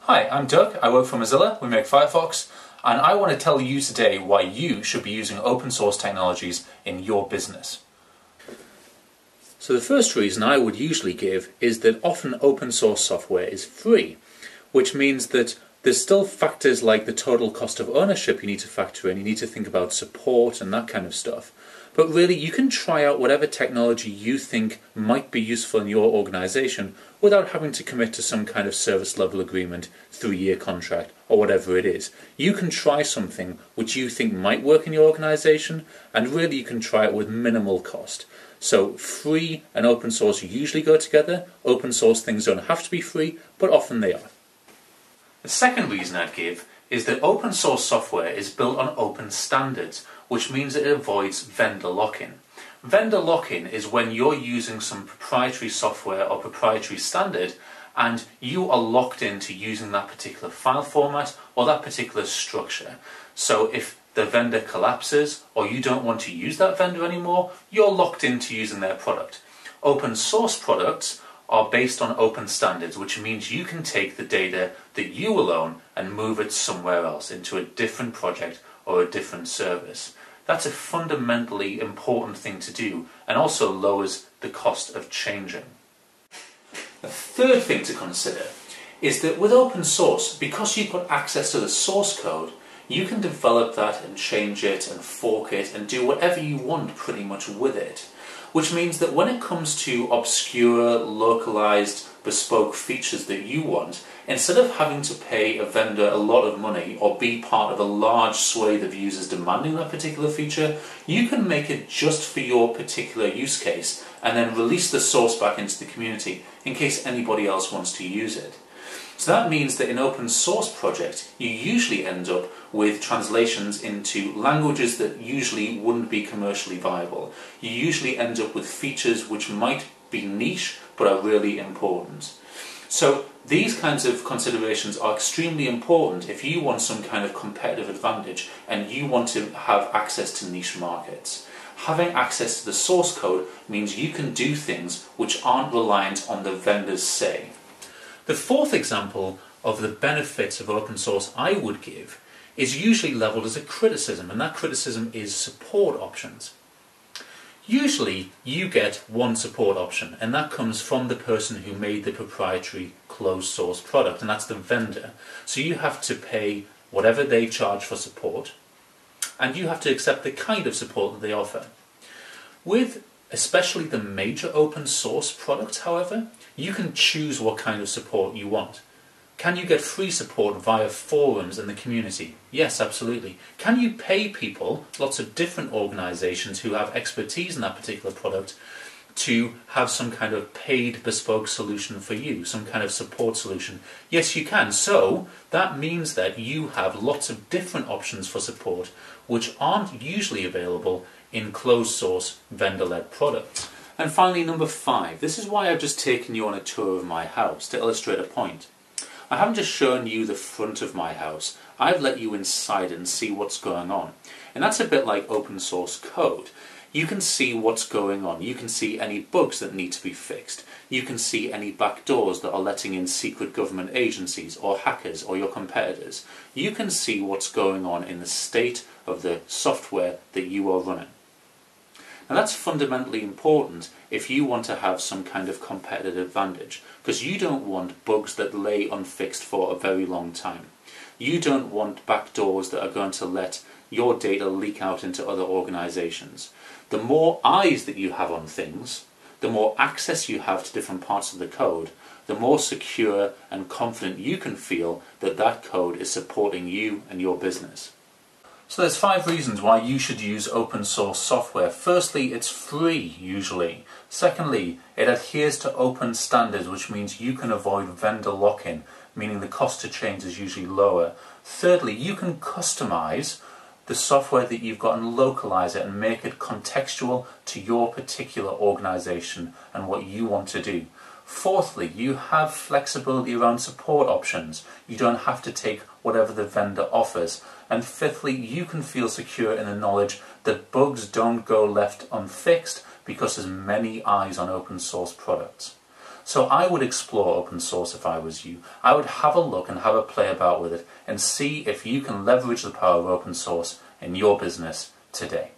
Hi, I'm Doug. I work for Mozilla. We make Firefox, and I want to tell you today why you should be using open source technologies in your business. So the first reason I would usually give is that often open source software is free, which means that there's still factors like the total cost of ownership you need to factor in. You need to think about support and that kind of stuff. But really, you can try out whatever technology you think might be useful in your organization without having to commit to some kind of service level agreement, 3-year contract, or whatever it is. You can try something which you think might work in your organization, and really you can try it with minimal cost. So free and open source usually go together. Open source things don't have to be free, but often they are. The second reason I'd give is that open source software is built on open standards, which means it avoids vendor lock-in. Vendor lock-in is when you're using some proprietary software or proprietary standard and you are locked into using that particular file format or that particular structure. So if the vendor collapses or you don't want to use that vendor anymore, you're locked into using their product. Open source products are based on open standards, which means you can take the data that you will own and move it somewhere else into a different project or a different service. That's a fundamentally important thing to do and also lowers the cost of changing. The third thing to consider is that with open source, because you've got access to the source code, you can develop that and change it and fork it and do whatever you want pretty much with it. Which means that when it comes to obscure, localized, bespoke features that you want, instead of having to pay a vendor a lot of money or be part of a large swathe of users demanding that particular feature, you can make it just for your particular use case and then release the source back into the community in case anybody else wants to use it. So that means that in open source projects, you usually end up with translations into languages that usually wouldn't be commercially viable. You usually end up with features which might be niche but are really important. So these kinds of considerations are extremely important if you want some kind of competitive advantage and you want to have access to niche markets. Having access to the source code means you can do things which aren't reliant on the vendor's say. The fourth example of the benefits of open source I would give is usually leveled as a criticism, and that criticism is support options. Usually you get one support option, and that comes from the person who made the proprietary closed source product, and that's the vendor. So you have to pay whatever they charge for support, and you have to accept the kind of support that they offer. With especially the major open source products, however, you can choose what kind of support you want. Can you get free support via forums in the community? Yes, absolutely. Can you pay people, lots of different organizations who have expertise in that particular product, to have some kind of paid bespoke solution for you, some kind of support solution? Yes, you can. So that means that you have lots of different options for support which aren't usually available in closed source vendor-led products. And finally, number 5. This is why I've just taken you on a tour of my house, to illustrate a point. I haven't just shown you the front of my house, I've let you inside and see what's going on. And that's a bit like open source code. You can see what's going on. You can see any bugs that need to be fixed. You can see any backdoors that are letting in secret government agencies or hackers or your competitors. You can see what's going on in the state of the software that you are running. Now that's fundamentally important if you want to have some kind of competitive advantage, because you don't want bugs that lay unfixed for a very long time. You don't want backdoors that are going to let your data leak out into other organizations. The more eyes that you have on things, the more access you have to different parts of the code, the more secure and confident you can feel that that code is supporting you and your business. So there's 5 reasons why you should use open source software. Firstly, it's free, usually. Secondly, it adheres to open standards, which means you can avoid vendor lock-in, meaning the cost to change is usually lower. Thirdly, you can customize the software that you've got and localize it and make it contextual to your particular organization and what you want to do. Fourthly, you have flexibility around support options. You don't have to take whatever the vendor offers. And fifthly, you can feel secure in the knowledge that bugs don't go left unfixed because there's many eyes on open source products. So I would explore open source if I was you. I would have a look and have a play about with it and see if you can leverage the power of open source in your business today.